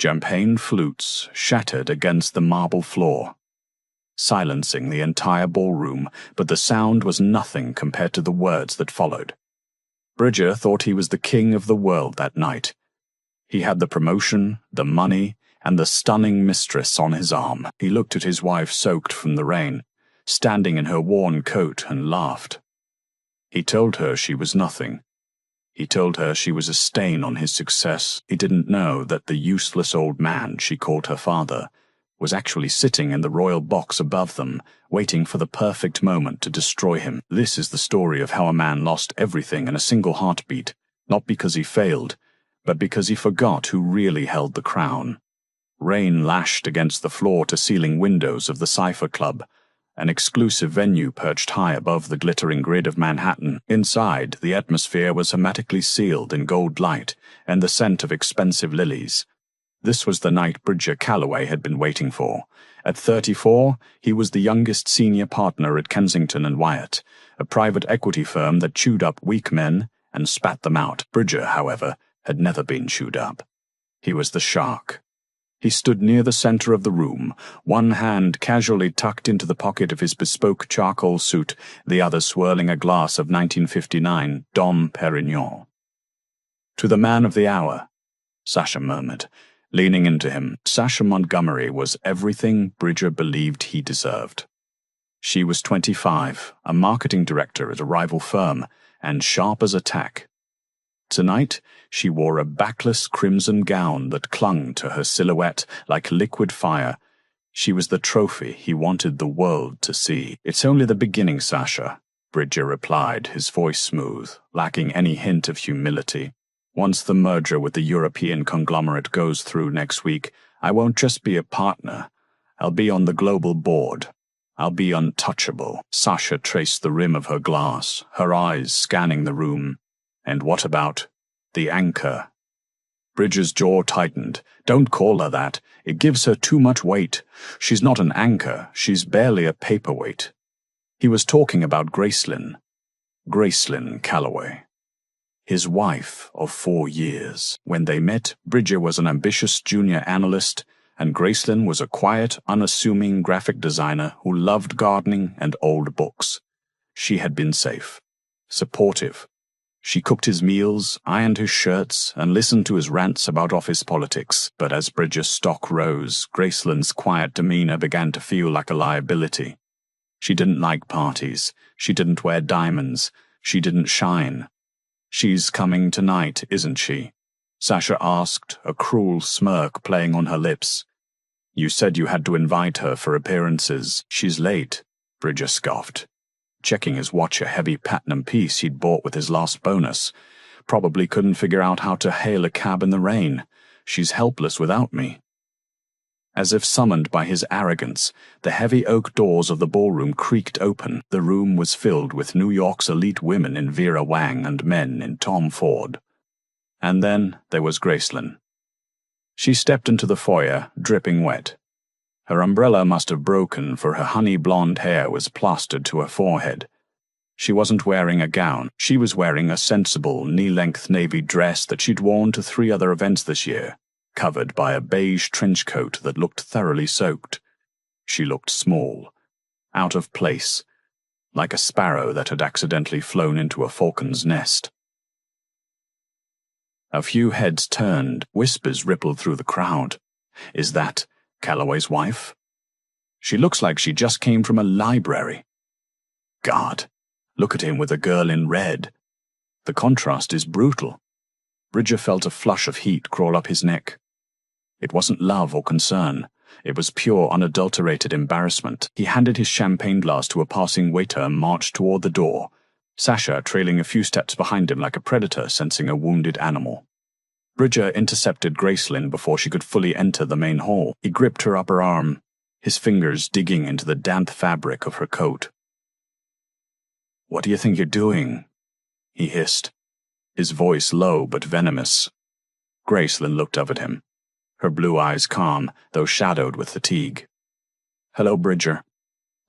Champagne flutes shattered against the marble floor, silencing the entire ballroom, but the sound was nothing compared to the words that followed. Bridger thought he was the king of the world that night. He had the promotion, the money, and the stunning mistress on his arm. He looked at his wife soaked from the rain, standing in her worn coat, and laughed. He told her she was nothing. He told her she was a stain on his success. He didn't know that the useless old man she called her father was actually sitting in the royal box above them, waiting for the perfect moment to destroy him. This is the story of how a man lost everything in a single heartbeat, not because he failed, but because he forgot who really held the crown. Rain lashed against the floor-to-ceiling windows of the Cipher Club, an exclusive venue perched high above the glittering grid of Manhattan. Inside, the atmosphere was hermetically sealed in gold light and the scent of expensive lilies. This was the night Bridger Calloway had been waiting for. At 34, he was the youngest senior partner at Kensington & Wyatt, a private equity firm that chewed up weak men and spat them out. Bridger, however, had never been chewed up. He was the shark. He stood near the center of the room, one hand casually tucked into the pocket of his bespoke charcoal suit, the other swirling a glass of 1959 Dom Perignon. "To the man of the hour," Sasha murmured, leaning into him. Sasha Montgomery was everything Bridger believed he deserved. She was 25, a marketing director at a rival firm, and sharp as a tack. Tonight, she wore a backless crimson gown that clung to her silhouette like liquid fire. She was the trophy he wanted the world to see. "It's only the beginning, Sasha," Bridger replied, his voice smooth, lacking any hint of humility. "Once the merger with the European conglomerate goes through next week, I won't just be a partner. I'll be on the global board. I'll be untouchable." Sasha traced the rim of her glass, her eyes scanning the room. "And what about the anchor?" Bridger's jaw tightened. "Don't call her that. It gives her too much weight. She's not an anchor. She's barely a paperweight." He was talking about Gracelyn Calloway, his wife of 4 years. When they met, Bridger was an ambitious junior analyst, and Gracelyn was a quiet, unassuming graphic designer who loved gardening and old books. She had been safe, supportive. She cooked his meals, ironed his shirts, and listened to his rants about office politics. But as Bridger's stock rose, Gracelyn's quiet demeanor began to feel like a liability. She didn't like parties. She didn't wear diamonds. She didn't shine. "She's coming tonight, isn't she?" Sasha asked, a cruel smirk playing on her lips. "You said you had to invite her for appearances." "She's late," Bridger scoffed, checking his watch, a heavy platinum piece he'd bought with his last bonus. "Probably couldn't figure out how to hail a cab in the rain. She's helpless without me." As if summoned by his arrogance, the heavy oak doors of the ballroom creaked open. The room was filled with New York's elite women in Vera Wang and men in Tom Ford. And then there was Gracelyn. She stepped into the foyer, dripping wet. Her umbrella must have broken, for her honey blonde hair was plastered to her forehead. She wasn't wearing a gown. She was wearing a sensible, knee-length navy dress that she'd worn to 3 other events this year, covered by a beige trench coat that looked thoroughly soaked. She looked small, out of place, like a sparrow that had accidentally flown into a falcon's nest. A few heads turned, whispers rippled through the crowd. "Is that Calloway's wife? She looks like she just came from a library. God, look at him with a girl in red. The contrast is brutal." Bridger felt a flush of heat crawl up his neck. It wasn't love or concern. It was pure, unadulterated embarrassment. He handed his champagne glass to a passing waiter and marched toward the door, Sasha trailing a few steps behind him like a predator sensing a wounded animal. Bridger intercepted Gracelyn before she could fully enter the main hall. He gripped her upper arm, his fingers digging into the damp fabric of her coat. "What do you think you're doing?" he hissed, his voice low but venomous. Gracelyn looked up at him, her blue eyes calm, though shadowed with fatigue. "Hello, Bridger.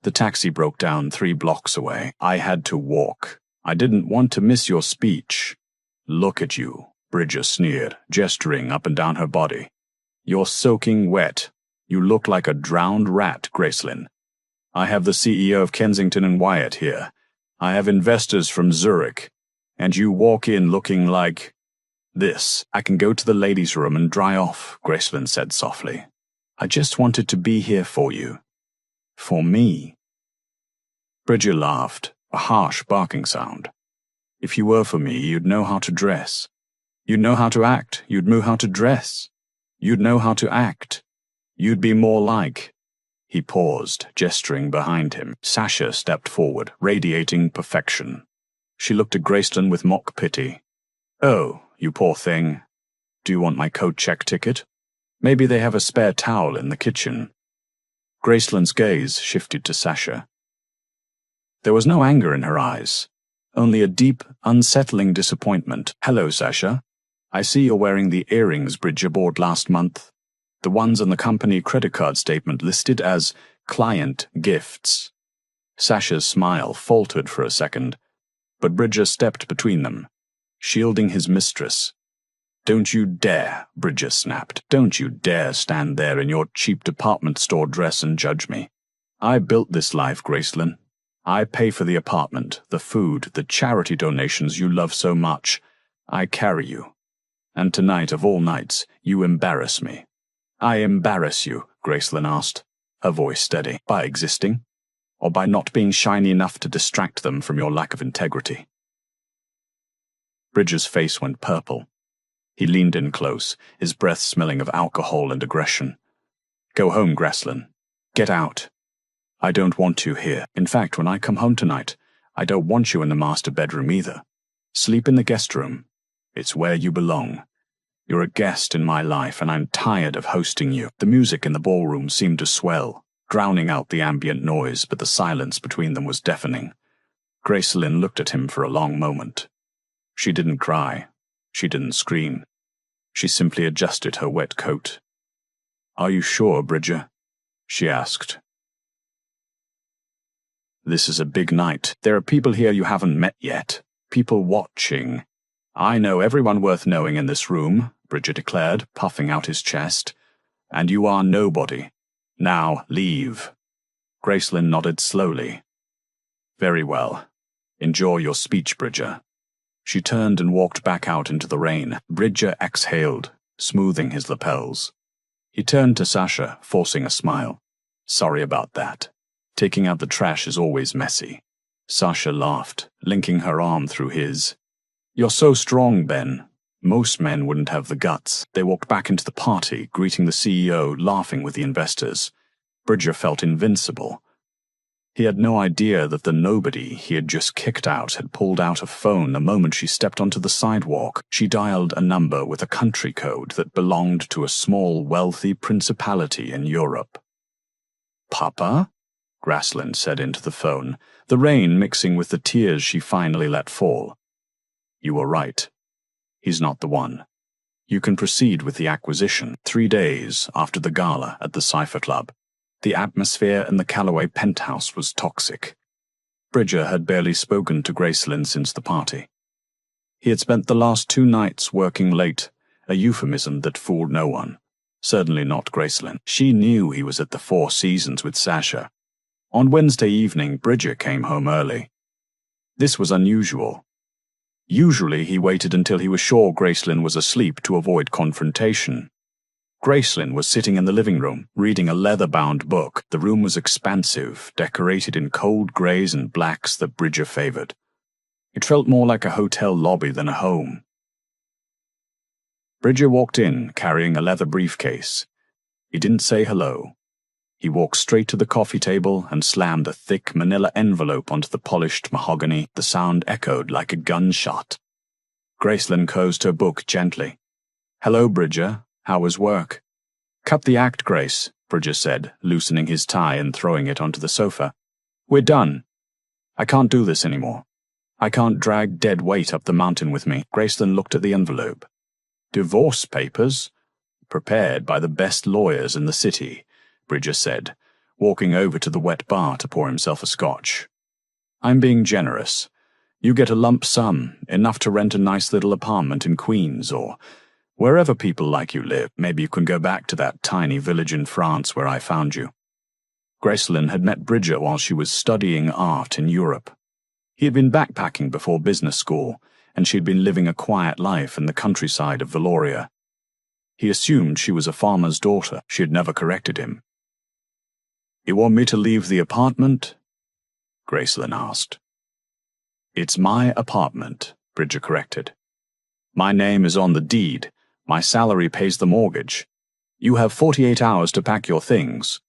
The taxi broke down 3 blocks away. I had to walk. I didn't want to miss your speech." "Look at you," Bridger sneered, gesturing up and down her body. "You're soaking wet. You look like a drowned rat, Gracelyn. I have the CEO of Kensington and Wyatt here. I have investors from Zurich. And you walk in looking like this." "I can go to the ladies' room and dry off," Gracelyn said softly. "I just wanted to be here for you. For me." Bridger laughed, a harsh barking sound. "If you were for me, you'd know how to dress. You'd know how to act. You'd know how to dress. You'd know how to act. You'd be more like—" He paused, gesturing behind him. Sasha stepped forward, radiating perfection. She looked at Gracelyn with mock pity. "Oh, you poor thing. Do you want my coat check ticket? Maybe they have a spare towel in the kitchen." Gracelyn's gaze shifted to Sasha. There was no anger in her eyes, only a deep, unsettling disappointment. "Hello, Sasha. I see you're wearing the earrings Bridger bought last month. The ones on the company credit card statement listed as client gifts." Sasha's smile faltered for a second, but Bridger stepped between them, shielding his mistress. "Don't you dare," Bridger snapped. "Don't you dare stand there in your cheap department store dress and judge me. I built this life, Gracelyn. I pay for the apartment, the food, the charity donations you love so much. I carry you. And tonight of all nights, you embarrass me." "I embarrass you?" Gracelyn asked, her voice steady. "By existing? Or by not being shiny enough to distract them from your lack of integrity?" Bridger's face went purple. He leaned in close, his breath smelling of alcohol and aggression. "Go home, Gracelyn. Get out. I don't want you here. In fact, when I come home tonight, I don't want you in the master bedroom either. Sleep in the guest room. It's where you belong. You're a guest in my life, and I'm tired of hosting you." The music in the ballroom seemed to swell, drowning out the ambient noise, but the silence between them was deafening. Gracelyn looked at him for a long moment. She didn't cry. She didn't scream. She simply adjusted her wet coat. "Are you sure, Bridger?" she asked. "This is a big night. There are people here you haven't met yet. People watching. I know everyone worth knowing in this room," Bridger declared, puffing out his chest. "And you are nobody. Now, leave." Gracelyn nodded slowly. "Very well. Enjoy your speech, Bridger." She turned and walked back out into the rain. Bridger exhaled, smoothing his lapels. He turned to Sasha, forcing a smile. "Sorry about that. Taking out the trash is always messy." Sasha laughed, linking her arm through his. "You're so strong, Ben. Most men wouldn't have the guts." They walked back into the party, greeting the CEO, laughing with the investors. Bridger felt invincible. He had no idea that the nobody he had just kicked out had pulled out a phone the moment she stepped onto the sidewalk. She dialed a number with a country code that belonged to a small, wealthy principality in Europe. "Papa?" Gracelyn said into the phone, the rain mixing with the tears she finally let fall. "You were right. He's not the one. You can proceed with the acquisition." 3 days after the gala at the Cypher Club, the atmosphere in the Calloway penthouse was toxic. Bridger had barely spoken to Gracelyn since the party. He had spent the last 2 nights working late, a euphemism that fooled no one. Certainly not Gracelyn. She knew he was at the Four Seasons with Sasha. On Wednesday evening, Bridger came home early. This was unusual. Usually he waited until he was sure Gracelyn was asleep to avoid confrontation. Gracelyn was sitting in the living room, reading a leather-bound book. The room was expansive, decorated in cold greys and blacks that Bridger favored. It felt more like a hotel lobby than a home. Bridger walked in, carrying a leather briefcase. He didn't say hello. He walked straight to the coffee table and slammed a thick manila envelope onto the polished mahogany. The sound echoed like a gunshot. Gracelyn closed her book gently. "Hello, Bridger. How was work?" "Cut the act, Grace," Bridger said, loosening his tie and throwing it onto the sofa. "We're done. I can't do this anymore. I can't drag dead weight up the mountain with me." Gracelyn looked at the envelope. "Divorce papers? Prepared by the best lawyers in the city," Bridger said, walking over to the wet bar to pour himself a scotch. "I'm being generous. You get a lump sum, enough to rent a nice little apartment in Queens or wherever people like you live. Maybe you can go back to that tiny village in France where I found you." Gracelyn had met Bridger while she was studying art in Europe. He had been backpacking before business school, and she had been living a quiet life in the countryside of Valoria. He assumed she was a farmer's daughter. She had never corrected him. "You want me to leave the apartment?" Gracelyn asked. "It's my apartment," Bridger corrected. "My name is on the deed. My salary pays the mortgage. You have 48 hours to pack your things.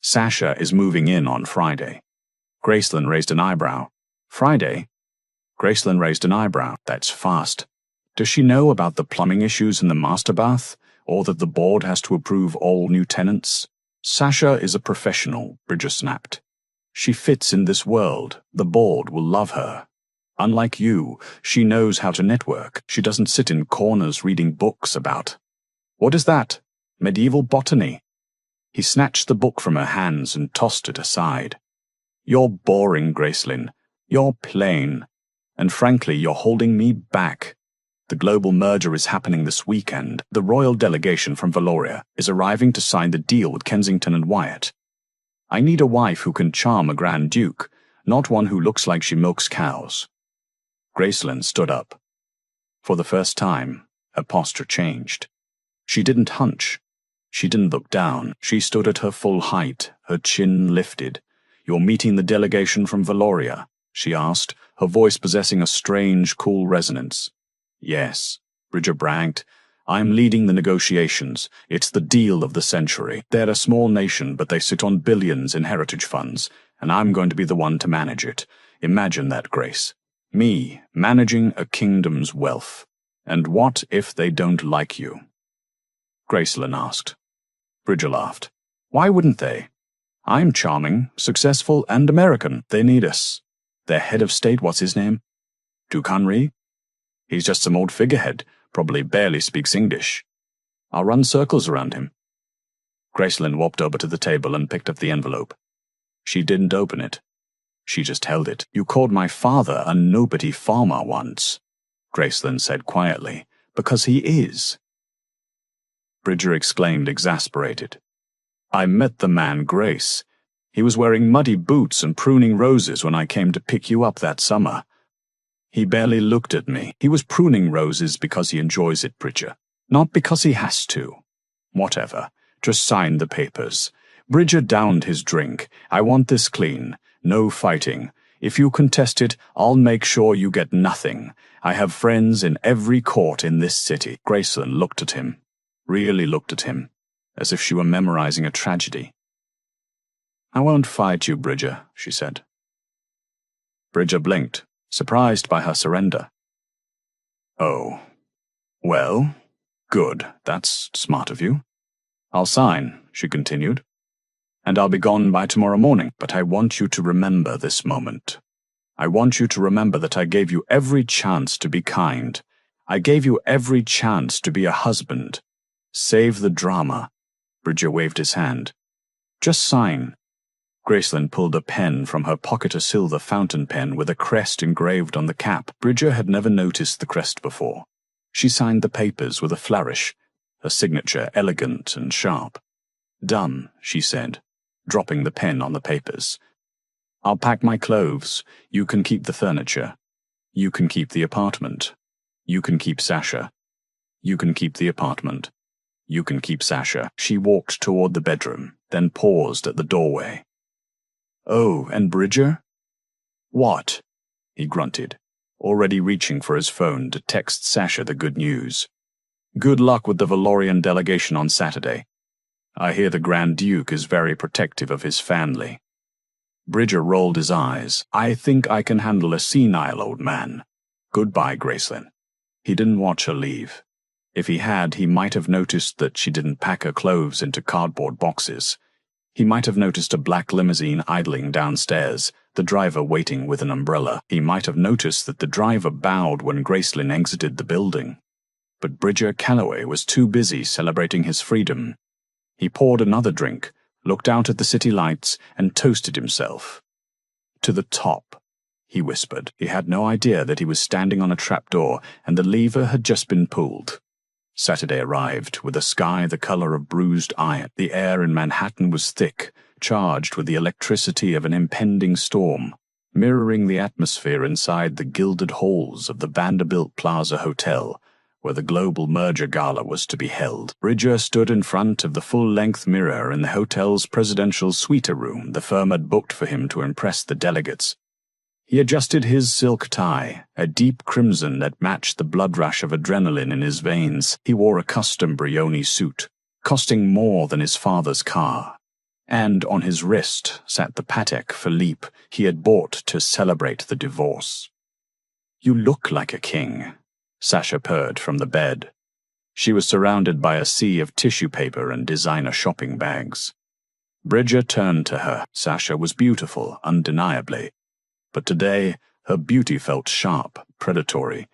Sasha is moving in on Friday." Gracelyn raised an eyebrow. "Friday?" Gracelyn raised an eyebrow. "That's fast. Does she know about the plumbing issues in the master bath, or that the board has to approve all new tenants?" "Sasha is a professional," Bridger snapped. "She fits in this world. The board will love her. Unlike you, she knows how to network. She doesn't sit in corners reading books about... What is that? Medieval botany?" He snatched the book from her hands and tossed it aside. "You're boring, Gracelyn. You're plain. And frankly, you're holding me back. The global merger is happening this weekend. The royal delegation from Valoria is arriving to sign the deal with Kensington and Wyatt. I need a wife who can charm a Grand Duke, not one who looks like she milks cows." Gracelyn stood up. For the first time, her posture changed. She didn't hunch. She didn't look down. She stood at her full height, her chin lifted. "You're meeting the delegation from Valoria?" she asked, her voice possessing a strange, cool resonance. "Yes," Bridger bragged. "I'm leading the negotiations. It's the deal of the century. They're a small nation, but they sit on billions in heritage funds, and I'm going to be the one to manage it. Imagine that, Grace. Me, managing a kingdom's wealth. And what if they don't like you?" Gracelyn asked. Bridger laughed. "Why wouldn't they? I'm charming, successful, and American. They need us. Their head of state, what's his name? Duke Henry? He's just some old figurehead, probably barely speaks English. I'll run circles around him." Gracelyn walked over to the table and picked up the envelope. She didn't open it. She just held it. "You called my father a nobody farmer once," Gracelyn said quietly. "Because he is." Bridger exclaimed, exasperated. "I met the man, Grace. He was wearing muddy boots and pruning roses when I came to pick you up that summer. He barely looked at me. He was pruning roses because he enjoys it, Bridger. Not because he has to. Whatever. Just sign the papers." Bridger downed his drink. "I want this clean. No fighting. If you contest it, I'll make sure you get nothing. I have friends in every court in this city." Gracelyn looked at him. Really looked at him, as if she were memorizing a tragedy. "I won't fight you, Bridger," she said. Bridger blinked, surprised by her surrender. "Oh. Well, good. That's smart of you. I'll sign," she continued. "And I'll be gone by tomorrow morning, but I want you to remember this moment. I want you to remember that I gave you every chance to be kind. I gave you every chance to be a husband. Save the drama." Bridger waved his hand. "Just sign." Gracelyn pulled a pen from her pocket, a silver fountain pen with a crest engraved on the cap. Bridger had never noticed the crest before. She signed the papers with a flourish, her signature elegant and sharp. "Done," she said, dropping the pen on the papers. "I'll pack my clothes. You can keep the furniture. You can keep the apartment. You can keep Sasha. You can keep the apartment. You can keep Sasha." She walked toward the bedroom, then paused at the doorway. "Oh, and Bridger?" "What?" he grunted, already reaching for his phone to text Sasha the good news. "Good luck with the Valorian delegation on Saturday. I hear the Grand Duke is very protective of his family." Bridger rolled his eyes. "I think I can handle a senile old man. Goodbye, Gracelyn." He didn't watch her leave. If he had, he might have noticed that she didn't pack her clothes into cardboard boxes. He might have noticed a black limousine idling downstairs, the driver waiting with an umbrella. He might have noticed that the driver bowed when Gracelyn exited the building. But Bridger Calloway was too busy celebrating his freedom. He poured another drink, looked out at the city lights, and toasted himself. To the top. he whispered. He had no idea that he was standing on a trapdoor and the lever had just been pulled. Saturday arrived, with a sky the color of bruised iron. The air in Manhattan was thick, charged with the electricity of an impending storm, mirroring the atmosphere inside the gilded halls of the Vanderbilt Plaza Hotel, where the global merger gala was to be held. Bridger stood in front of the full-length mirror in the hotel's presidential suite room the firm had booked for him to impress the delegates. He adjusted his silk tie, a deep crimson that matched the blood rush of adrenaline in his veins. He wore a custom Brioni suit, costing more than his father's car. And on his wrist sat the Patek Philippe he had bought to celebrate the divorce. "You look like a king," Sasha purred from the bed. She was surrounded by a sea of tissue paper and designer shopping bags. Bridger turned to her. Sasha was beautiful, undeniably. But today, her beauty felt sharp, predatory.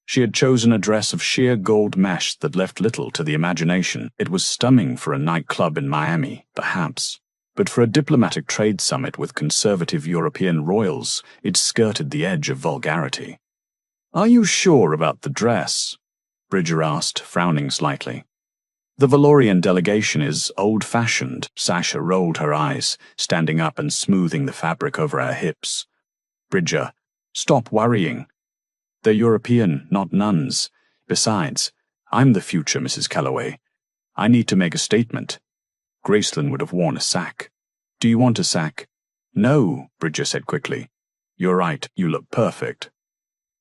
She had chosen a dress of sheer gold mesh that left little to the imagination. It was stunning for a nightclub in Miami, perhaps. But for a diplomatic trade summit with conservative European royals, it skirted the edge of vulgarity. "Are you sure about the dress?" Bridger asked, frowning slightly. "The Valorian delegation is old-fashioned." Sasha rolled her eyes, standing up and smoothing the fabric over her hips. "Bridger, stop worrying. They're European, not nuns. Besides, I'm the future Mrs. Calloway. I need to make a statement. Graceland would have worn a sack. Do you want a sack?" "No," Bridger said quickly. "You're right, you look perfect."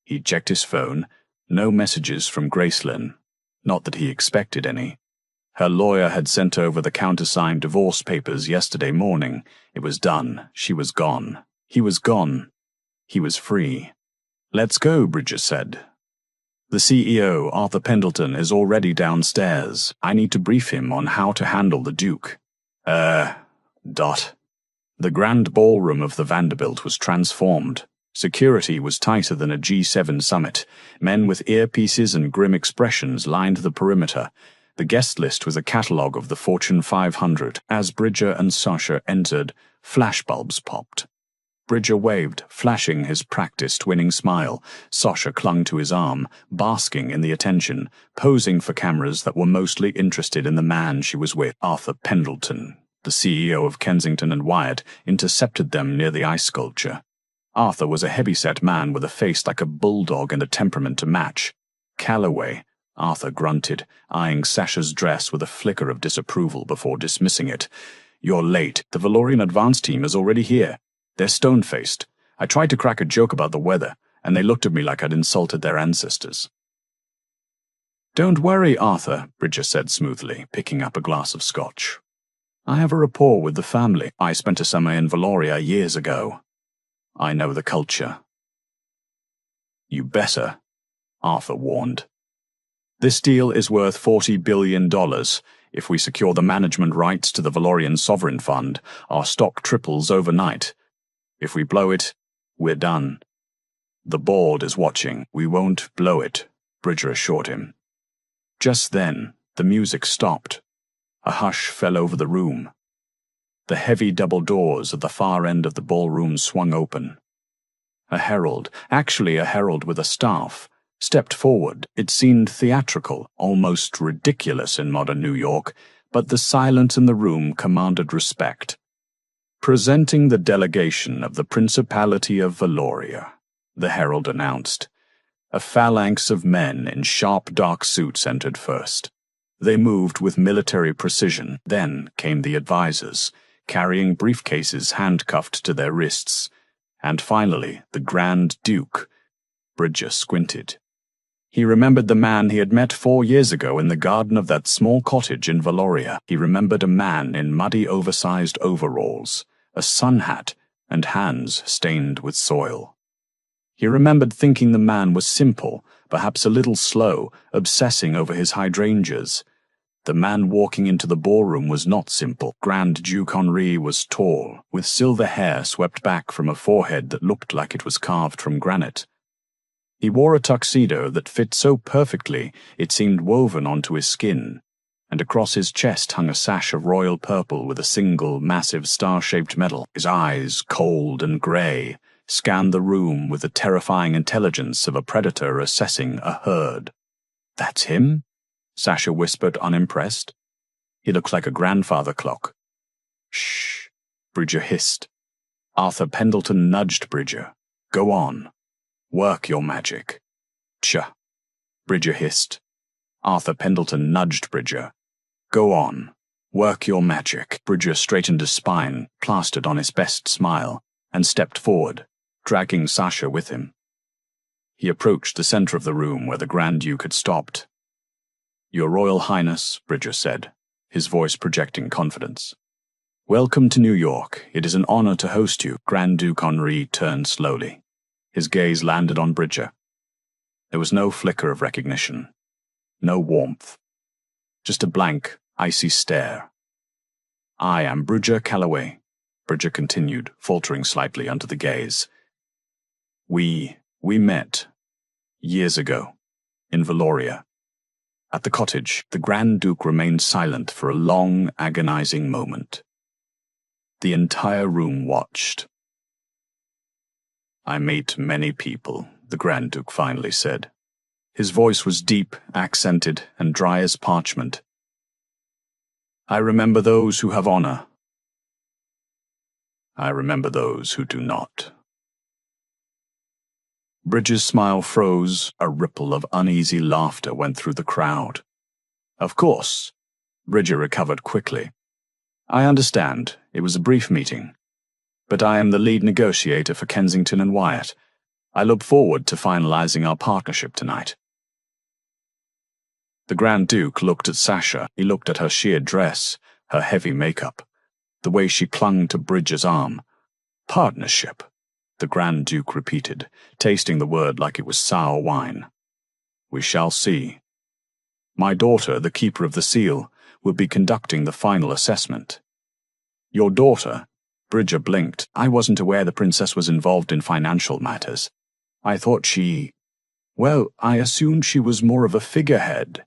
He checked his phone. No messages from Graceland. Not that he expected any. Her lawyer had sent over the countersigned divorce papers yesterday morning. It was done. She was gone. He was gone. He was free. "Let's go," Bridger said. "The CEO, Arthur Pendleton, is already downstairs. I need to brief him on how to handle the Duke." Dot. The grand ballroom of the Vanderbilt was transformed. Security was tighter than a G7 summit. Men with earpieces and grim expressions lined the perimeter. The guest list was a catalogue of the Fortune 500. As Bridger and Sasha entered, flashbulbs popped. Bridger waved, flashing his practiced winning smile. Sasha clung to his arm, basking in the attention, posing for cameras that were mostly interested in the man she was with. Arthur Pendleton, the CEO of Kensington and Wyatt, intercepted them near the ice sculpture. Arthur was a heavy-set man with a face like a bulldog and a temperament to match. "Calloway," Arthur grunted, eyeing Sasha's dress with a flicker of disapproval before dismissing it. "You're late. The Valorian advance team is already here. They're stone-faced. I tried to crack a joke about the weather, and they looked at me like I'd insulted their ancestors." "Don't worry, Arthur," Bridger said smoothly, picking up a glass of scotch. "I have a rapport with the family. I spent a summer in Valoria years ago. I know the culture." "You better," Arthur warned. "This deal is worth $40 billion. If we secure the management rights to the Valorian Sovereign Fund, our stock triples overnight. If we blow it, we're done. The board is watching. We won't blow it," Bridger assured him. Just then, the music stopped. A hush fell over the room. The heavy double doors at the far end of the ballroom swung open. A herald, actually a herald with a staff, stepped forward. It seemed theatrical, almost ridiculous in modern New York, but the silence in the room commanded respect. "Presenting the delegation of the Principality of Valoria," the herald announced. A phalanx of men in sharp dark suits entered first. They moved with military precision. Then came the advisors, carrying briefcases handcuffed to their wrists. And finally, the Grand Duke. Bridger squinted. He remembered the man he had met 4 years ago in the garden of that small cottage in Valoria. He remembered a man in muddy, oversized overalls, a sun hat, and hands stained with soil. He remembered thinking the man was simple, perhaps a little slow, obsessing over his hydrangeas. The man walking into the ballroom was not simple. Grand Duke Henri was tall, with silver hair swept back from a forehead that looked like it was carved from granite. He wore a tuxedo that fit so perfectly it seemed woven onto his skin, and across his chest hung a sash of royal purple with a single, massive star-shaped medal. His eyes, cold and grey, scanned the room with the terrifying intelligence of a predator assessing a herd. "That's him?" Sasha whispered, unimpressed. "He looks like a grandfather clock." "Shh," Bridger hissed. Arthur Pendleton nudged Bridger. "Go on. Work your magic." "Tcha," Bridger hissed. Arthur Pendleton nudged Bridger. "Go on. Work your magic." Bridger straightened his spine, plastered on his best smile, and stepped forward, dragging Sasha with him. He approached the center of the room where the Grand Duke had stopped. "Your Royal Highness," Bridger said, his voice projecting confidence. "Welcome to New York. It is an honor to host you." Grand Duke Henri turned slowly. His gaze landed on Bridger. There was no flicker of recognition, no warmth, just a blank, icy stare. "I am Bridger Calloway," Bridger continued, faltering slightly under the gaze. We met years ago in Valoria." At the cottage, the Grand Duke remained silent for a long, agonizing moment. The entire room watched. "I meet many people," the Grand Duke finally said. His voice was deep, accented, and dry as parchment. "I remember those who have honor. I remember those who do not." Bridger's smile froze, a ripple of uneasy laughter went through the crowd. "Of course," Bridger recovered quickly. "I understand, it was a brief meeting. But I am the lead negotiator for Kensington and Wyatt. I look forward to finalizing our partnership tonight." The Grand Duke looked at Sasha. He looked at her sheer dress, her heavy makeup, the way she clung to Bridger's arm. "Partnership," the Grand Duke repeated, tasting the word like it was sour wine. "We shall see. My daughter, the Keeper of the Seal, will be conducting the final assessment." "Your daughter?" Bridger blinked. "I wasn't aware the princess was involved in financial matters. I thought she... Well, I assumed she was more of a figurehead."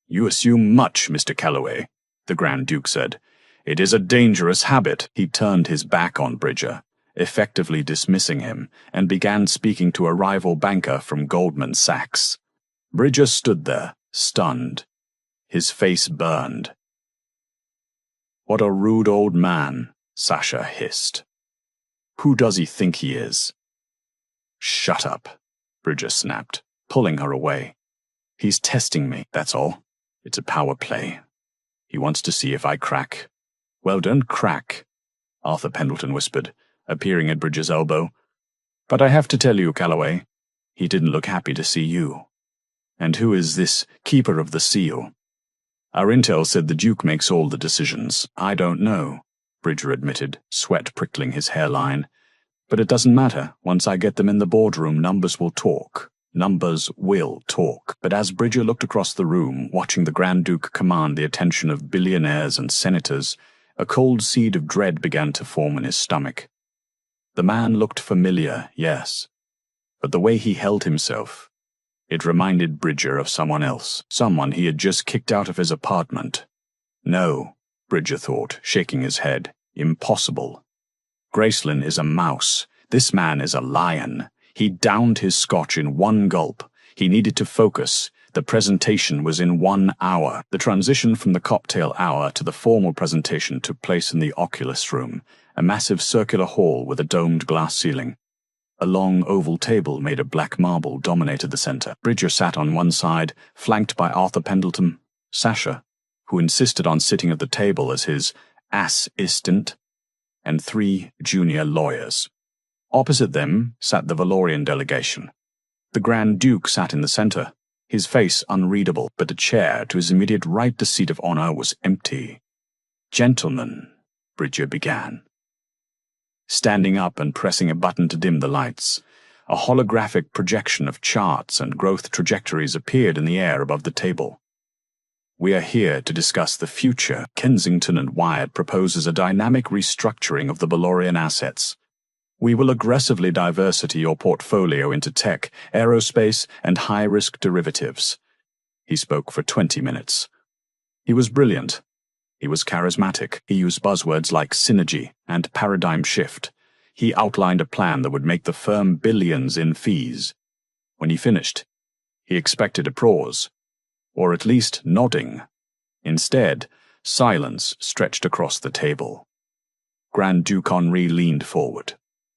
"You assume much, Mr. Calloway," the Grand Duke said. "It is a dangerous habit." He turned his back on Bridger, effectively dismissing him, and began speaking to a rival banker from Goldman Sachs. Bridger stood there, stunned. His face burned. "What a rude old man," Sasha hissed. "Who does he think he is?" "Shut up," Bridger snapped, pulling her away. "He's testing me, that's all. It's a power play. He wants to see if I crack." "Well, don't crack," Arthur Pendleton whispered, appearing at Bridger's elbow. "But I have to tell you, Calloway, he didn't look happy to see you. And who is this Keeper of the Seal?" "Our intel said the Duke makes all the decisions." "I don't know," Bridger admitted, sweat prickling his hairline. "But it doesn't matter. Once I get them in the boardroom, numbers will talk. Numbers will talk." But as Bridger looked across the room, watching the Grand Duke command the attention of billionaires and senators, a cold seed of dread began to form in his stomach. The man looked familiar, yes, but the way he held himself, it reminded Bridger of someone else, someone he had just kicked out of his apartment. "No," Bridger thought, shaking his head. "Impossible. Gracelyn is a mouse. This man is a lion. He downed his scotch in one gulp. He needed to focus. The presentation was in 1 hour. The transition from the cocktail hour to the formal presentation took place in the Oculus Room, a massive circular hall with a domed glass ceiling. A long oval table made of black marble dominated the center. Bridger sat on one side, flanked by Arthur Pendleton, Sasha, who insisted on sitting at the table as his assistant, and 3 junior lawyers. Opposite them sat the Valorian delegation. The Grand Duke sat in the center, his face unreadable, but a chair to his immediate right, the seat of honor, was empty. "Gentlemen," Bridger began, standing up and pressing a button to dim the lights. A holographic projection of charts and growth trajectories appeared in the air above the table. "We are here to discuss the future. Kensington and Wyatt proposes a dynamic restructuring of the Valorian assets. We will aggressively diversify your portfolio into tech, aerospace, and high-risk derivatives." He spoke for 20 minutes. He was brilliant. He was charismatic. He used buzzwords like synergy and paradigm shift. He outlined a plan that would make the firm billions in fees. When he finished, he expected applause, or at least nodding. Instead, silence stretched across the table. Grand Duke Henri leaned forward.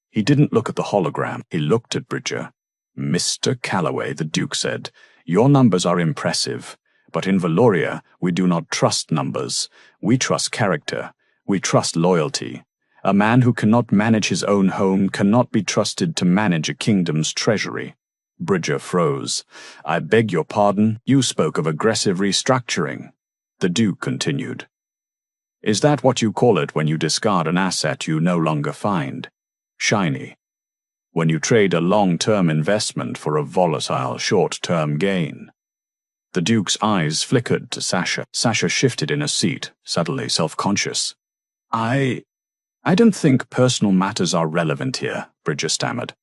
He didn't look at the hologram, he looked at Bridger. "Mr. Calloway," the Duke said, "your numbers are impressive, but in Valoria we do not trust numbers. We trust character. We trust loyalty. A man who cannot manage his own home cannot be trusted to manage a kingdom's treasury." Bridger froze. "I beg your pardon, you spoke of aggressive restructuring." The Duke continued. "Is that what you call it when you discard an asset you no longer find shiny? When you trade a long-term investment for a volatile short-term gain?" The Duke's eyes flickered to Sasha. Sasha shifted in her seat, suddenly self-conscious. I don't think personal matters are relevant here," Bridger stammered.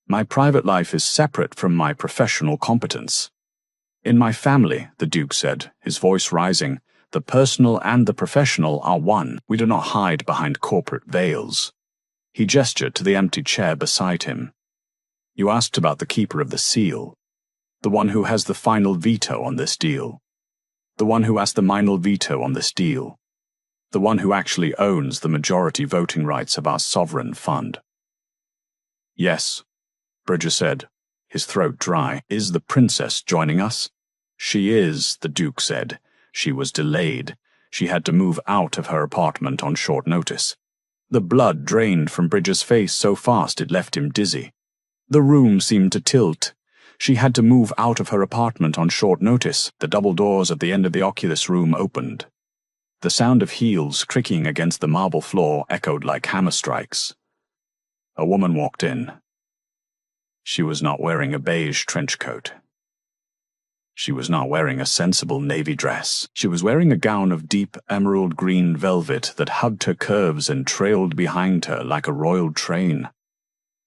"My private life is separate from my professional competence." "In my family," the Duke said, his voice rising, "the personal and the professional are one. We do not hide behind corporate veils." He gestured to the empty chair beside him. "You asked about the keeper of the seal, the one who has the final veto on this deal. The one who has the final veto on this deal. The one who actually owns the majority voting rights of our sovereign fund." "Yes," Bridger said, his throat dry. "Is the princess joining us?" "She is," the Duke said. "She was delayed. She had to move out of her apartment on short notice." The blood drained from Bridger's face so fast it left him dizzy. The room seemed to tilt. She had to move out of her apartment on short notice. The double doors at the end of the Oculus room opened. The sound of heels creaking against the marble floor echoed like hammer strikes. A woman walked in. She was not wearing a beige trench coat. She was not wearing a sensible navy dress. She was wearing a gown of deep emerald green velvet that hugged her curves and trailed behind her like a royal train.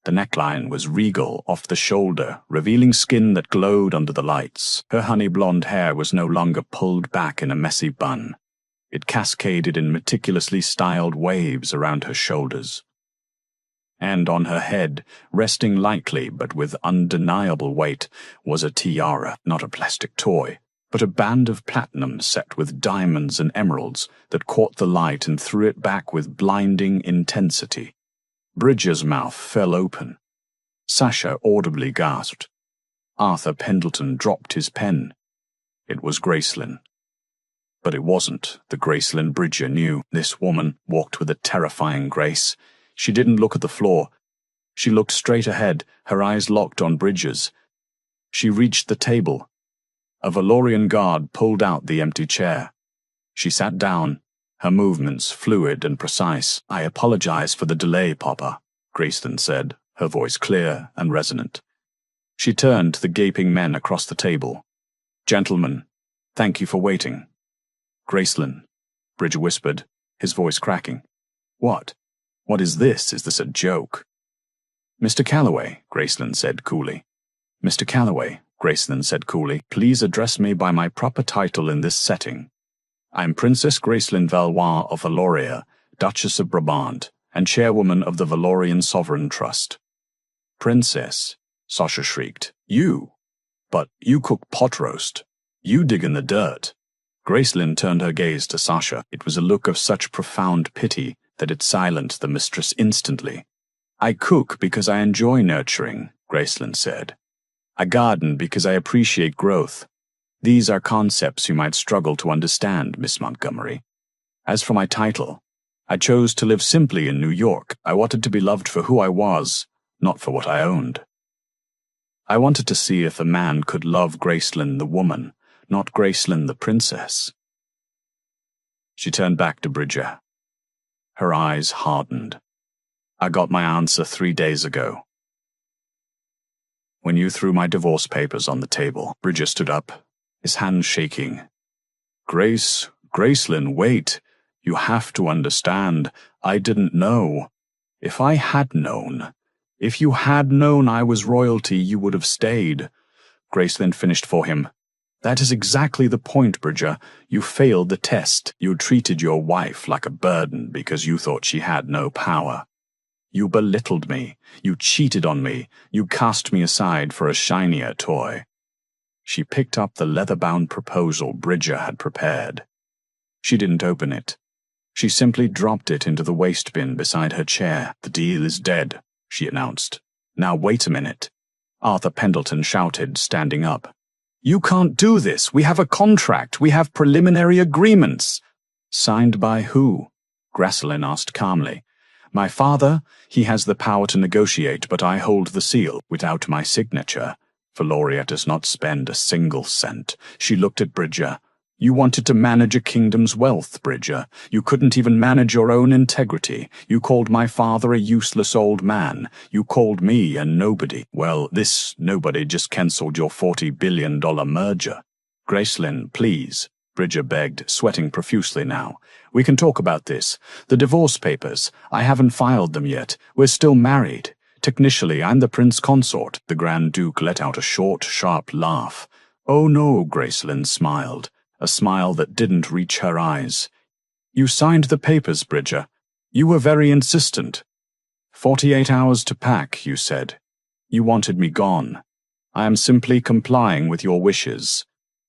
The neckline was regal off the shoulder, revealing skin that glowed under the lights. Her honey blonde hair was no longer pulled back in a messy bun. It cascaded in meticulously styled waves around her shoulders. And on her head, resting lightly but with undeniable weight, was a tiara, not a plastic toy, but a band of platinum set with diamonds and emeralds that caught the light and threw it back with blinding intensity. Bridger's mouth fell open. Sasha audibly gasped. Arthur Pendleton dropped his pen. It was Gracelyn. But it wasn't the Gracelyn Bridger knew. This woman walked with a terrifying grace. She didn't look at the floor. She looked straight ahead, her eyes locked on Bridger's. She reached the table. A Valorian guard pulled out the empty chair. She sat down, her movements fluid and precise. "I apologize for the delay, Papa," Gracelyn said, her voice clear and resonant. She turned to the gaping men across the table. "Gentlemen, thank you for waiting." "Gracelyn," Bridger whispered, his voice cracking. "What? What is this? Is this a joke?" "Mr. Calloway," Gracelyn said coolly. "Mr. Calloway," Gracelyn said coolly, "please address me by my proper title in this setting. I am Princess Gracelyn Valois of Valoria, Duchess of Brabant, and chairwoman of the Valorian Sovereign Trust." "Princess," Sasha shrieked. "You? But you cook pot roast. You dig in the dirt." Gracelyn turned her gaze to Sasha. It was a look of such profound pity that it silenced the mistress instantly. "I cook because I enjoy nurturing," Gracelyn said. "I garden because I appreciate growth. These are concepts you might struggle to understand, Miss Montgomery. As for my title, I chose to live simply in New York. I wanted to be loved for who I was, not for what I owned. I wanted to see if a man could love Gracelyn the woman, not Gracelyn the princess." She turned back to Bridger. Her eyes hardened. "I got my answer 3 days ago. When you threw my divorce papers on the table." Bridger stood up, his hands shaking. Gracelyn, wait. You have to understand. I didn't know. If I had known. If you had known I was royalty, you would have stayed." Gracelyn finished for him. "That is exactly the point, Bridger. You failed the test. You treated your wife like a burden because you thought she had no power. You belittled me. You cheated on me. You cast me aside for a shinier toy. She picked up the leather-bound proposal Bridger had prepared. She didn't open it. She simply dropped it into the waste bin beside her chair. The deal is dead, she announced. Now wait a minute. Arthur Pendleton shouted, standing up. You can't do this. We have a contract. We have preliminary agreements. Signed by who? Grasselin asked calmly. My father, he has the power to negotiate, but I hold the seal. Without my signature, Valoria does not spend a single cent. She looked at Bridger. You wanted to manage a kingdom's wealth, Bridger. You couldn't even manage your own integrity. You called my father a useless old man. You called me a nobody. Well, this nobody just cancelled your $40 billion merger. Gracelyn, please, Bridger begged, sweating profusely now. We can talk about this. The divorce papers. I haven't filed them yet. We're still married. Technically, I'm the prince consort. The Grand Duke let out a short, sharp laugh. Oh no, Gracelyn smiled. A smile that didn't reach her eyes. You signed the papers, Bridger. You were very insistent. 48 hours to pack, you said. You wanted me gone. I am simply complying with your wishes.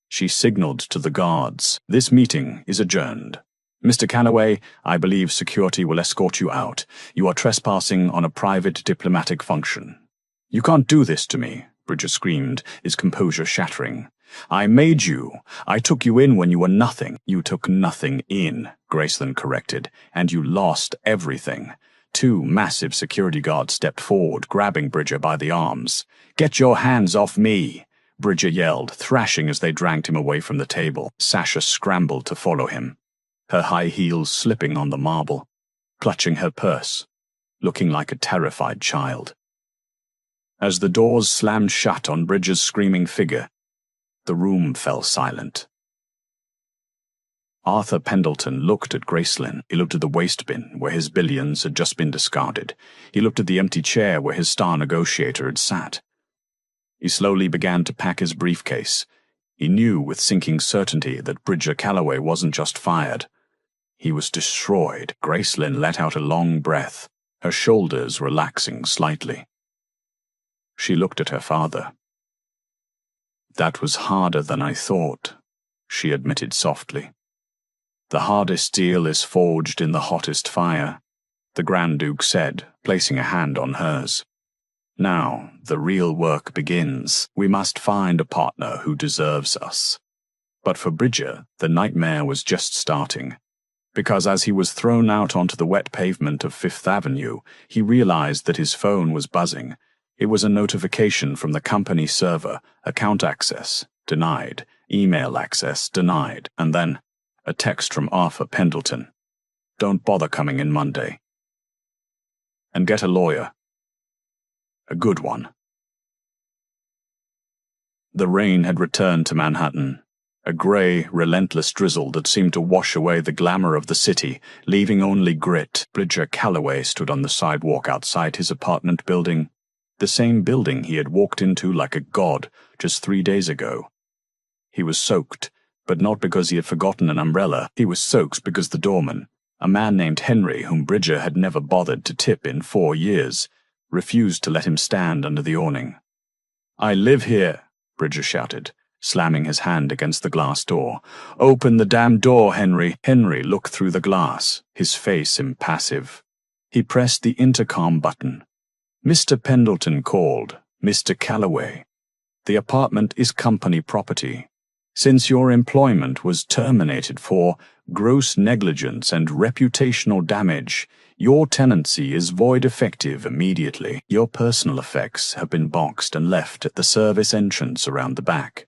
She signaled to the guards. This meeting is adjourned. Mr. Calloway, I believe security will escort you out. You are trespassing on a private diplomatic function. You can't do this to me, Bridger screamed, his composure shattering. I made you. I took you in when you were nothing. You took nothing in, Gracelyn corrected, and you lost everything. 2 massive security guards stepped forward, grabbing Bridger by the arms. Get your hands off me, Bridger yelled, thrashing as they dragged him away from the table. Sasha scrambled to follow him, her high heels slipping on the marble, clutching her purse, looking like a terrified child. As the doors slammed shut on Bridger's screaming figure, the room fell silent. Arthur Pendleton looked at Gracelyn. He looked at the waste bin, where his billions had just been discarded. He looked at the empty chair where his star negotiator had sat. He slowly began to pack his briefcase. He knew with sinking certainty that Bridger Calloway wasn't just fired. He was destroyed. Gracelyn let out a long breath, her shoulders relaxing slightly. She looked at her father. That was harder than I thought, she admitted softly. The hardest steel is forged in the hottest fire, the Grand Duke said, placing a hand on hers. Now, the real work begins. We must find a partner who deserves us. But for Bridger, the nightmare was just starting. Because as he was thrown out onto the wet pavement of Fifth Avenue, he realized that his phone was buzzing. It was a notification from the company server, account access, denied, email access, denied, and then a text from Arthur Pendleton. Don't bother coming in Monday. And get a lawyer. A good one. The rain had returned to Manhattan, a grey, relentless drizzle that seemed to wash away the glamour of the city, leaving only grit. Bridger Calloway stood on the sidewalk outside his apartment building, the same building he had walked into like a god just 3 days ago. He was soaked, but not because he had forgotten an umbrella. He was soaked because the doorman, a man named Henry whom Bridger had never bothered to tip in 4 years, refused to let him stand under the awning. I live here, Bridger shouted, slamming his hand against the glass door. Open the damn door, Henry. Henry looked through the glass, his face impassive. He pressed the intercom button. Mr. Pendleton called. Mr. Calloway. The apartment is company property. Since your employment was terminated for gross negligence and reputational damage, your tenancy is void effective immediately. Your personal effects have been boxed and left at the service entrance around the back.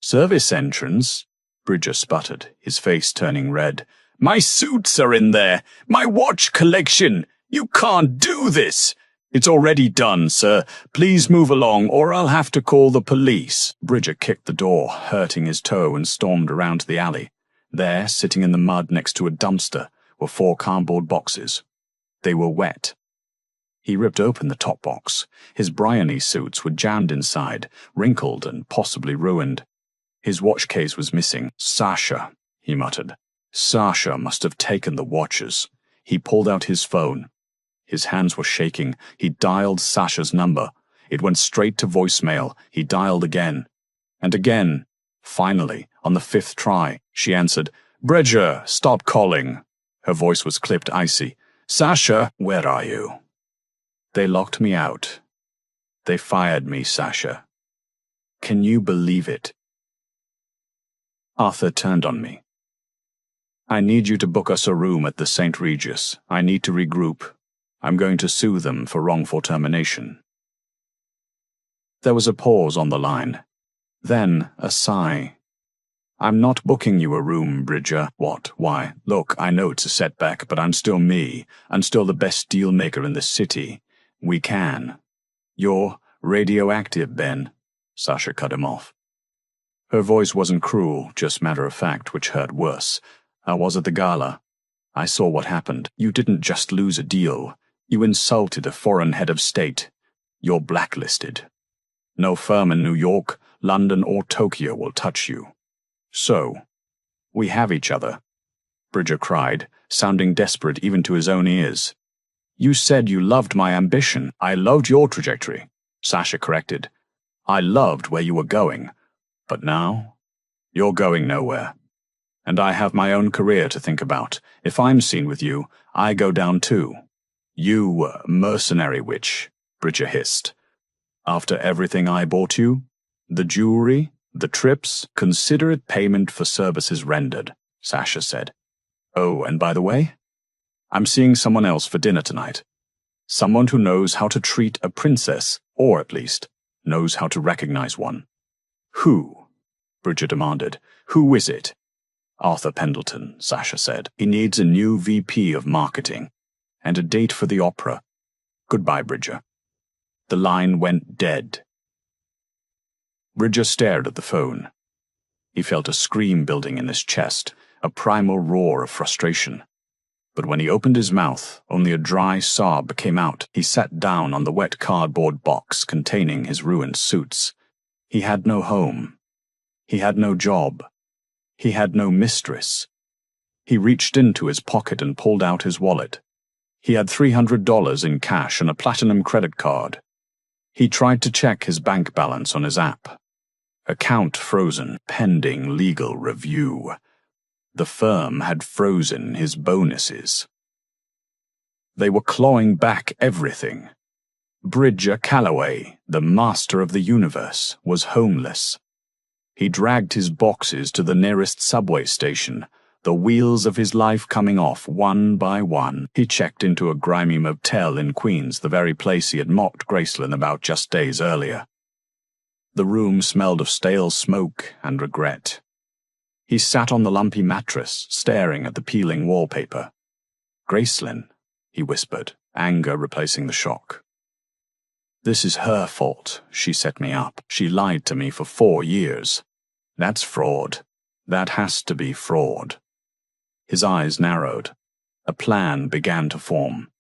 Service entrance? Bridger sputtered, his face turning red. My suits are in there! My watch collection! You can't do this! It's already done, sir. Please move along, or I'll have to call the police. Bridger kicked the door, hurting his toe, and stormed around to the alley. There, sitting in the mud next to a dumpster, were 4 cardboard boxes. They were wet. He ripped open the top box. His Bryony suits were jammed inside, wrinkled and possibly ruined. His watch case was missing. Sasha, he muttered. Sasha must have taken the watches. He pulled out his phone. His hands were shaking. He dialed Sasha's number. It went straight to voicemail. He dialed again. And again. Finally, on the 5th try, she answered. "Bridger, stop calling." Her voice was clipped icy. "Sasha, where are you?" "They locked me out. They fired me, Sasha. Can you believe it?" Arthur turned on me. "I need you to book us a room at the St. Regis. I need to regroup. I'm going to sue them for wrongful termination." There was a pause on the line. Then a sigh. "I'm not booking you a room, Bridger." "What? Why? Look, I know it's a setback, but I'm still me. I'm still the best deal maker in the city. We can." "You're radioactive, Ben." Sasha cut him off. Her voice wasn't cruel, just matter-of-fact, which hurt worse. "I was at the gala. I saw what happened. You didn't just lose a deal. You insulted a foreign head of state. You're blacklisted. No firm in New York, London, or Tokyo will touch you. So, we have each other," Bridger cried, sounding desperate even to his own ears. "You said you loved my ambition." "I loved your trajectory," Sasha corrected. "I loved where you were going. But now, you're going nowhere. And I have my own career to think about. If I'm seen with you, I go down too." "You mercenary witch," Bridger hissed. "After everything I bought you? The jewelry? The trips? Consider it payment for services rendered," Sasha said. "Oh, and by the way, I'm seeing someone else for dinner tonight. Someone who knows how to treat a princess, or at least, knows how to recognize one." "Who?" Bridger demanded. "Who is it?" "Arthur Pendleton," Sasha said. "He needs a new VP of marketing. And a date for the opera. Goodbye, Bridger." The line went dead. Bridger stared at the phone. He felt a scream building in his chest, a primal roar of frustration. But when he opened his mouth, only a dry sob came out. He sat down on the wet cardboard box containing his ruined suits. He had no home. He had no job. He had no mistress. He reached into his pocket and pulled out his wallet. He had $300 in cash and a platinum credit card. He tried to check his bank balance on his app. Account frozen, pending legal review. The firm had frozen his bonuses. They were clawing back everything. Bridger Calloway, the master of the universe, was homeless. He dragged his boxes to the nearest subway station, the wheels of his life coming off one by one. He checked into a grimy motel in Queens, the very place he had mocked Graceland about just days earlier. The room smelled of stale smoke and regret. He sat on the lumpy mattress, staring at the peeling wallpaper. "Graceland," he whispered, anger replacing the shock. "This is her fault. She set me up. She lied to me for 4 years. That's fraud. That has to be fraud." His eyes narrowed. A plan began to form.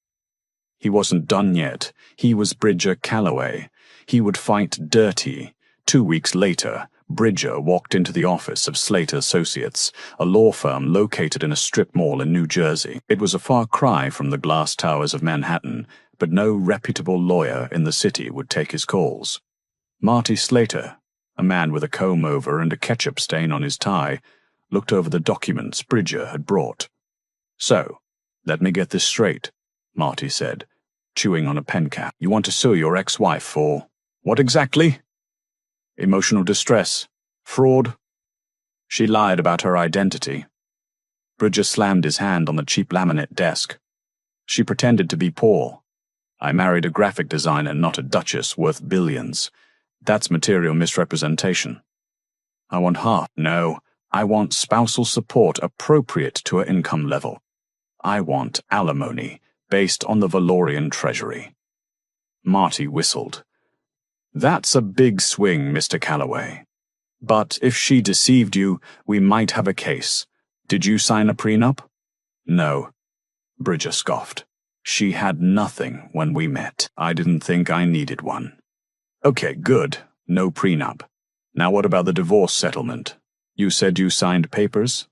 He wasn't done yet. He was Bridger Calloway. He would fight dirty. 2 weeks later, Bridger walked into the office of Slater Associates, a law firm located in a strip mall in New Jersey. It was a far cry from the glass towers of Manhattan, but no reputable lawyer in the city would take his calls. Marty Slater, a man with a comb-over and a ketchup stain on his tie, looked over the documents Bridger had brought. "So, let me get this straight," Marty said, chewing on a pen cap. "You want to sue your ex-wife for what exactly?" "Emotional distress. Fraud. She lied about her identity." Bridger slammed his hand on the cheap laminate desk. "She pretended to be poor. I married a graphic designer, not a duchess worth billions. That's material misrepresentation. I want half. No, I want spousal support appropriate to her income level. I want alimony based on the Valorian treasury." Marty whistled. "That's a big swing, Mr. Calloway. But if she deceived you, we might have a case. Did you sign a prenup?" "No," Bridger scoffed. "She had nothing when we met. I didn't think I needed one." "Okay, good. No prenup. Now what about the divorce settlement? You said you signed papers?"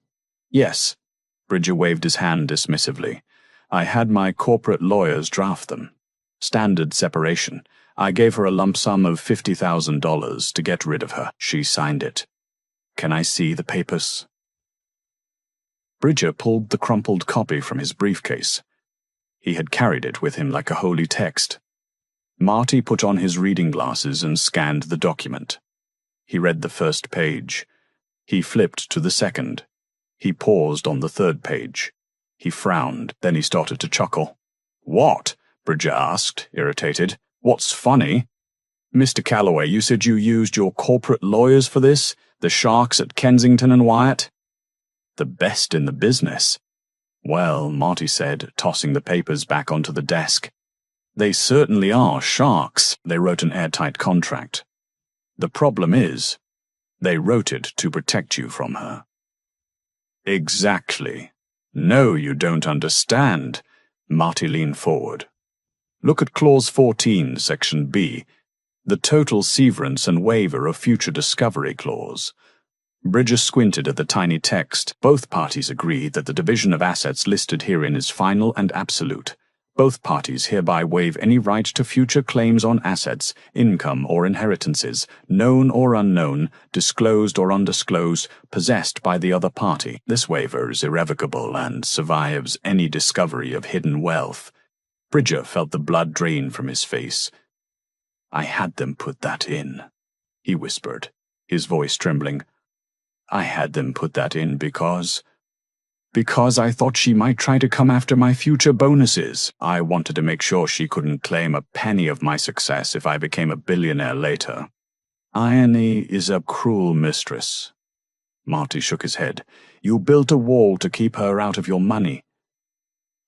"Yes." Bridger waved his hand dismissively. I had my corporate lawyers draft them. Standard separation. I gave her a lump sum of $50,000 to get rid of her. She signed it. Can I see the papers? Bridger pulled the crumpled copy from his briefcase. He had carried it with him like a holy text. Marty put on his reading glasses and scanned the document. He read the first page. He flipped to the second. He paused on the third page. He frowned, then he started to chuckle. "What?" Bridger asked, irritated. "What's funny?" "Mr. Calloway, you said you used your corporate lawyers for this? The sharks at Kensington and Wyatt?" "The best in the business." "Well," Marty said, tossing the papers back onto the desk, "they certainly are sharks. They wrote an airtight contract. The problem is, they wrote it to protect you from her." "Exactly. No, you don't understand." Marty leaned forward. "Look at Clause 14, Section B, the total severance and waiver of future discovery clause." Bridger squinted at the tiny text. Both parties agreed that the division of assets listed herein is final and absolute. Both parties hereby waive any right to future claims on assets, income, or inheritances, known or unknown, disclosed or undisclosed, possessed by the other party. This waiver is irrevocable and survives any discovery of hidden wealth. Bridger felt the blood drain from his face. "I had them put that in," he whispered, his voice trembling. "I had them put that in because I thought she might try to come after my future bonuses. I wanted to make sure she couldn't claim a penny of my success if I became a billionaire later. Irony is a cruel mistress." Marty shook his head. "You built a wall to keep her out of your money.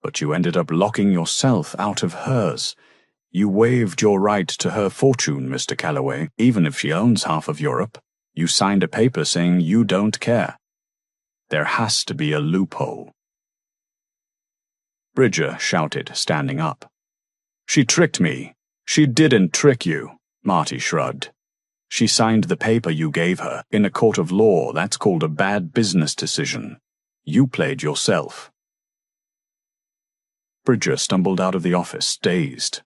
But you ended up locking yourself out of hers. You waived your right to her fortune, Mr. Calloway, even if she owns half of Europe. You signed a paper saying you don't care. There has to be a loophole." Bridger shouted, standing up. "She tricked me." "She didn't trick you," Marty shrugged. "She signed the paper you gave her. In a court of law, that's called a bad business decision. You played yourself." Bridger stumbled out of the office, dazed.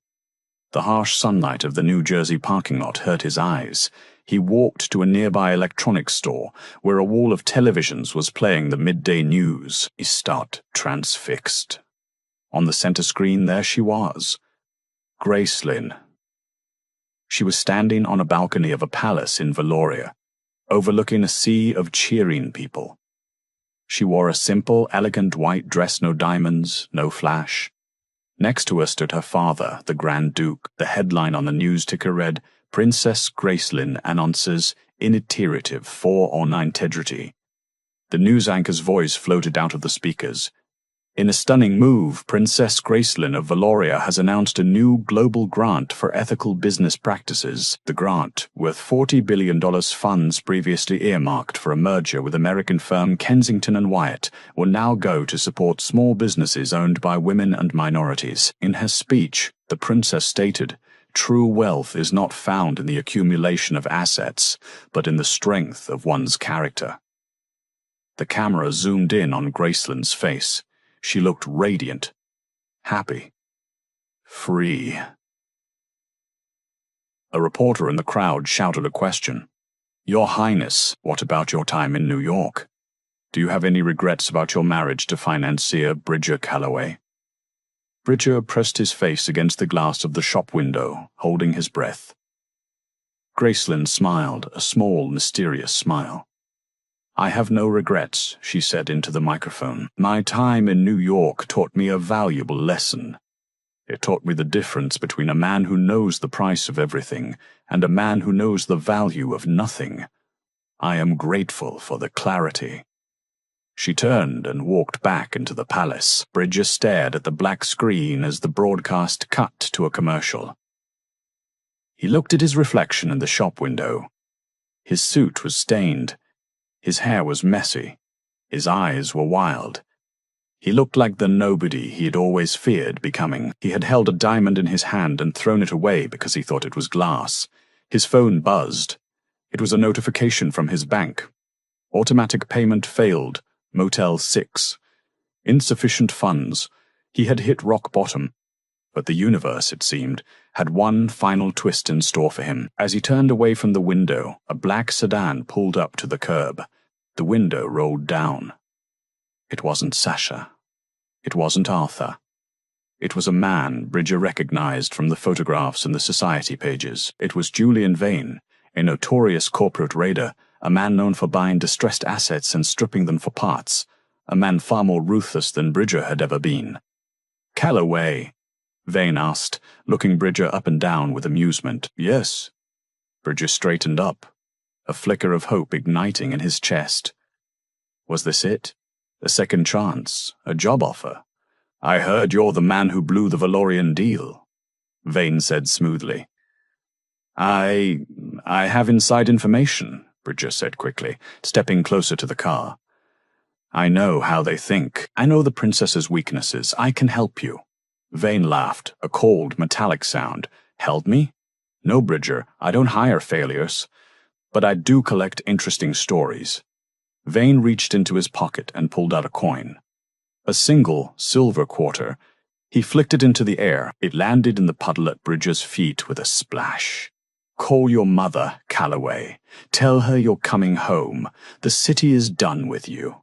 The harsh sunlight of the New Jersey parking lot hurt his eyes. He walked to a nearby electronics store, where a wall of televisions was playing the midday news. He stopped, transfixed. On the center screen, there she was. Gracelyn. She was standing on a balcony of a palace in Valoria, overlooking a sea of cheering people. She wore a simple, elegant white dress, no diamonds, no flash. Next to her stood her father, the Grand Duke. The headline on the news ticker read, "Princess Gracelyn announces initerative 4 or 9 integrity." The news anchor's voice floated out of the speakers. "In a stunning move, Princess Gracelyn of Valoria has announced a new global grant for ethical business practices. The grant, worth $40 billion funds previously earmarked for a merger with American firm Kensington and Wyatt, will now go to support small businesses owned by women and minorities." In her speech, the princess stated, "True wealth is not found in the accumulation of assets, but in the strength of one's character." The camera zoomed in on Gracelyn's face. She looked radiant, happy, free. A reporter in the crowd shouted a question. "Your Highness, what about your time in New York? Do you have any regrets about your marriage to financier Bridger Calloway?" Bridger pressed his face against the glass of the shop window, holding his breath. Gracelyn smiled, a small, mysterious smile. "I have no regrets," she said into the microphone. "My time in New York taught me a valuable lesson. It taught me the difference between a man who knows the price of everything and a man who knows the value of nothing. I am grateful for the clarity." She turned and walked back into the palace. Bridger stared at the black screen as the broadcast cut to a commercial. He looked at his reflection in the shop window. His suit was stained. His hair was messy. His eyes were wild. He looked like the nobody he had always feared becoming. He had held a diamond in his hand and thrown it away because he thought it was glass. His phone buzzed. It was a notification from his bank. Automatic payment failed. Motel 6. Insufficient funds. He had hit rock bottom, but the universe, it seemed, had one final twist in store for him. As he turned away from the window, a black sedan pulled up to the curb. The window rolled down. It wasn't Sasha. It wasn't Arthur. It was a man Bridger recognized from the photographs in the society pages. It was Julian Vane, a notorious corporate raider, a man known for buying distressed assets and stripping them for parts, a man far more ruthless than Bridger had ever been. "Calloway?" Vane asked, looking Bridger up and down with amusement. "Yes." Bridger straightened up, a flicker of hope igniting in his chest. Was this it? A second chance? A job offer? "I heard you're the man who blew the Valorian deal," Vane said smoothly. I have inside information," Bridger said quickly, stepping closer to the car. "I know how they think. I know the princess's weaknesses. I can help you." Vane laughed, a cold, metallic sound. "Help me? No, Bridger, I don't hire failures. But I do collect interesting stories." Vane reached into his pocket and pulled out a coin. A single silver quarter. He flicked it into the air. It landed in the puddle at Bridger's feet with a splash. "Call your mother, Calloway. Tell her you're coming home. The city is done with you."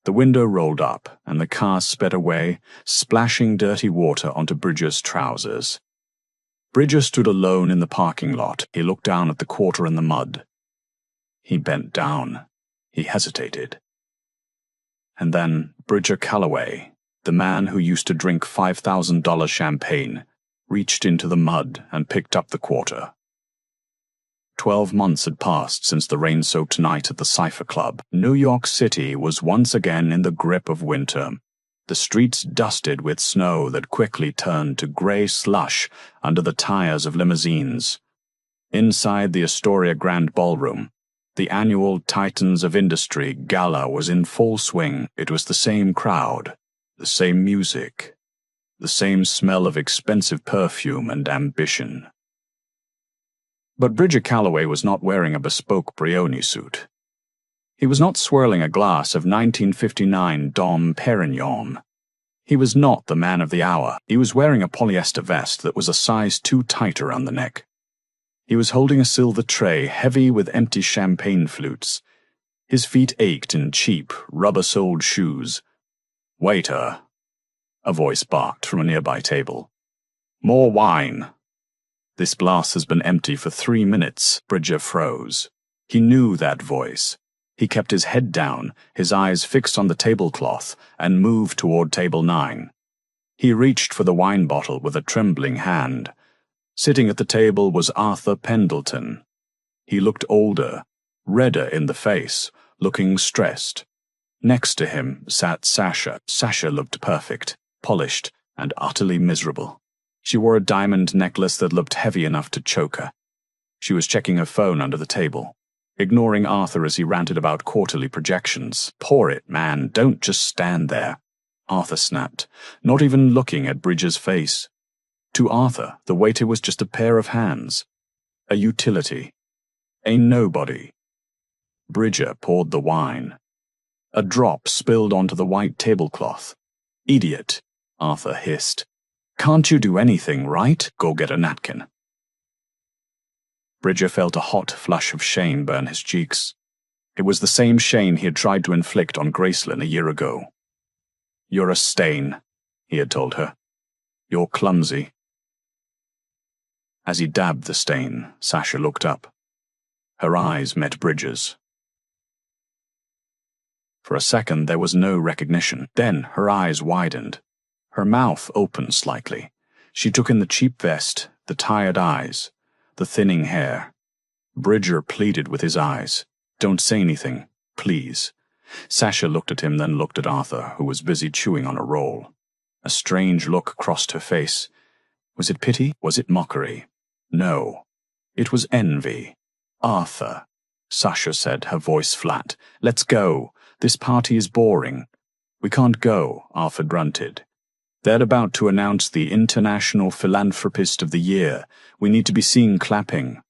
The window rolled up, and the car sped away, splashing dirty water onto Bridger's trousers. Bridger stood alone in the parking lot. He looked down at the quarter in the mud. He bent down. He hesitated. And then Bridger Calloway, the man who used to drink $5,000 champagne, reached into the mud and picked up the quarter. 12 months had passed since the rain-soaked night at the Cypher Club. New York City was once again in the grip of winter. The streets dusted with snow that quickly turned to gray slush under the tires of limousines. Inside the Astoria Grand Ballroom, the annual Titans of Industry gala was in full swing. It was the same crowd, the same music, the same smell of expensive perfume and ambition. But Bridger Calloway was not wearing a bespoke Brioni suit. He was not swirling a glass of 1959 Dom Perignon. He was not the man of the hour. He was wearing a polyester vest that was a size too tight around the neck. He was holding a silver tray heavy with empty champagne flutes. His feet ached in cheap, rubber-soled shoes. "Waiter," a voice barked from a nearby table. "More wine." "This glass has been empty for 3 minutes," Bridger froze. He knew that voice. He kept his head down, his eyes fixed on the tablecloth, and moved toward table 9. He reached for the wine bottle with a trembling hand. Sitting at the table was Arthur Pendleton. He looked older, redder in the face, looking stressed. Next to him sat Sasha. Sasha looked perfect, polished, and utterly miserable. She wore a diamond necklace that looked heavy enough to choke her. She was checking her phone under the table, ignoring Arthur as he ranted about quarterly projections. "Pour it, man. Don't just stand there," Arthur snapped, not even looking at Bridger's face. To Arthur, the waiter was just a pair of hands, a utility, a nobody. Bridger poured the wine. A drop spilled onto the white tablecloth. "Idiot," Arthur hissed. "Can't you do anything, right? Go get a napkin." Bridger felt a hot flush of shame burn his cheeks. It was the same shame he had tried to inflict on Gracelyn a year ago. "You're a stain," he had told her. "You're clumsy." As he dabbed the stain, Sasha looked up. Her eyes met Bridger's. For a second there was no recognition. Then her eyes widened. Her mouth opened slightly. She took in the cheap vest, the tired eyes, the thinning hair. Bridger pleaded with his eyes. "Don't say anything, please." Sasha looked at him, then looked at Arthur, who was busy chewing on a roll. A strange look crossed her face. Was it pity? Was it mockery? No. It was envy. "Arthur," Sasha said, her voice flat. "Let's go. This party is boring." "We can't go," Arthur grunted. "They're about to announce the International Philanthropist of the Year. We need to be seen clapping."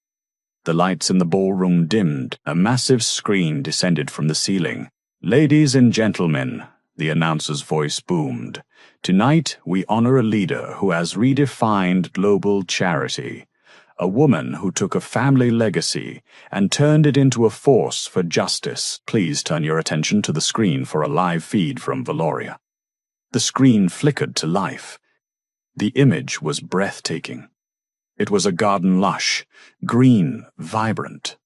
The lights in the ballroom dimmed. A massive screen descended from the ceiling. "Ladies and gentlemen," the announcer's voice boomed. "Tonight, we honor a leader who has redefined global charity. A woman who took a family legacy and turned it into a force for justice." Please turn your attention to the screen for a live feed from Valoria. The screen flickered to life. The image was breathtaking. It was a garden lush, green, vibrant.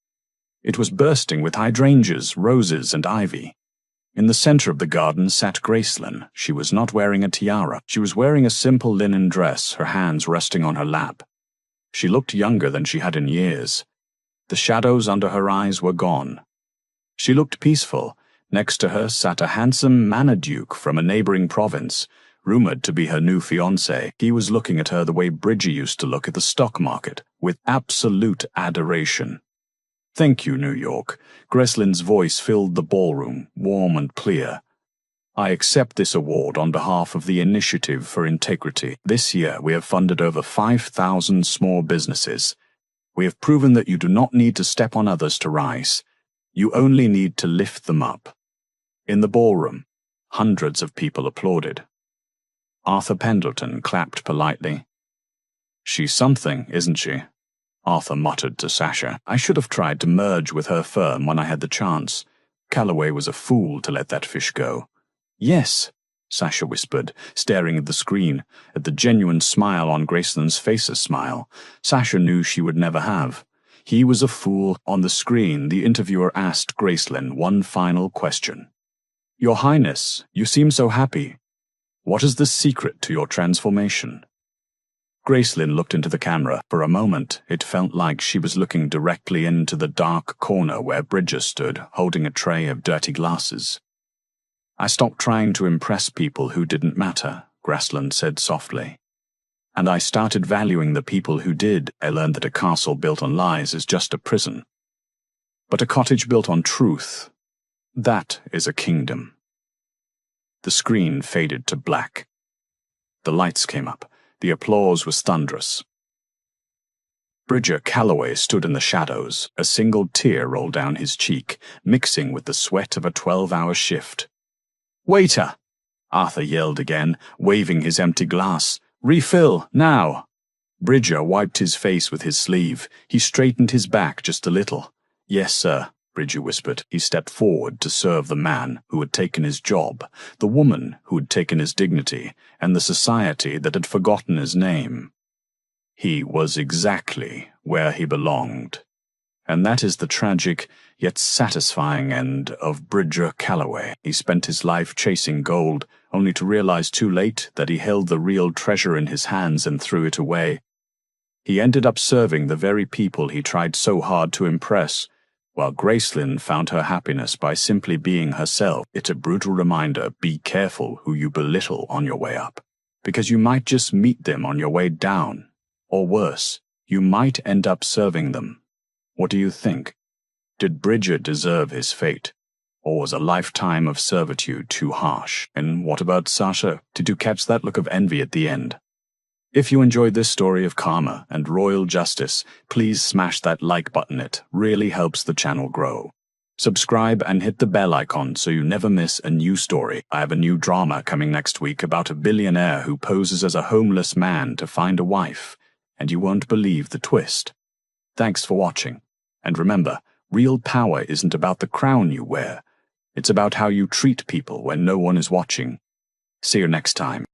It was bursting with hydrangeas, roses, and ivy. In the center of the garden sat Gracelyn. She was not wearing a tiara. She was wearing a simple linen dress, her hands resting on her lap. She looked younger than she had in years. The shadows under her eyes were gone. She looked peaceful. Next to her sat a handsome manor-duke from a neighboring province, rumored to be her new fiancé. He was looking at her the way Bridger used to look at the stock market, with absolute adoration. "Thank you, New York." Gracelyn's voice filled the ballroom, warm and clear. "I accept this award on behalf of the Initiative for Integrity. This year we have funded over 5,000 small businesses. We have proven that you do not need to step on others to rise. You only need to lift them up." In the ballroom, hundreds of people applauded. Arthur Pendleton clapped politely. "She's something, isn't she?" Arthur muttered to Sasha. "I should have tried to merge with her firm when I had the chance. Calloway was a fool to let that fish go." "Yes," Sasha whispered, staring at the screen, at the genuine smile on Gracelyn's face, a smile Sasha knew she would never have. He was a fool. On the screen, the interviewer asked Gracelyn one final question. "Your Highness, you seem so happy. What is the secret to your transformation?" Gracelyn looked into the camera. For a moment, it felt like she was looking directly into the dark corner where Bridger stood, holding a tray of dirty glasses. "I stopped trying to impress people who didn't matter," Gracelyn said softly. "And I started valuing the people who did. I learned that a castle built on lies is just a prison. But a cottage built on truth, that is a kingdom." The screen faded to black. The lights came up. The applause was thunderous. Bridger Calloway stood in the shadows. A single tear rolled down his cheek, mixing with the sweat of a 12-hour shift. "Waiter!" Arthur yelled again, waving his empty glass. "Refill, now!" Bridger wiped his face with his sleeve. He straightened his back just a little. "Yes, sir," Bridger whispered. He stepped forward to serve the man who had taken his job, the woman who had taken his dignity, and the society that had forgotten his name. He was exactly where he belonged. And that is the tragic, yet satisfying end of Bridger Calloway. He spent his life chasing gold, only to realize too late that he held the real treasure in his hands and threw it away. He ended up serving the very people he tried so hard to impress, while Gracelyn found her happiness by simply being herself. It's a brutal reminder: be careful who you belittle on your way up, because you might just meet them on your way down. Or worse, you might end up serving them. What do you think? Did Bridger deserve his fate? Or was a lifetime of servitude too harsh? And what about Sasha? Did you catch that look of envy at the end? If you enjoyed this story of karma and royal justice, please smash that like button. It really helps the channel grow. Subscribe and hit the bell icon so you never miss a new story. I have a new drama coming next week about a billionaire who poses as a homeless man to find a wife, and you won't believe the twist. Thanks for watching. And remember, real power isn't about the crown you wear. It's about how you treat people when no one is watching. See you next time.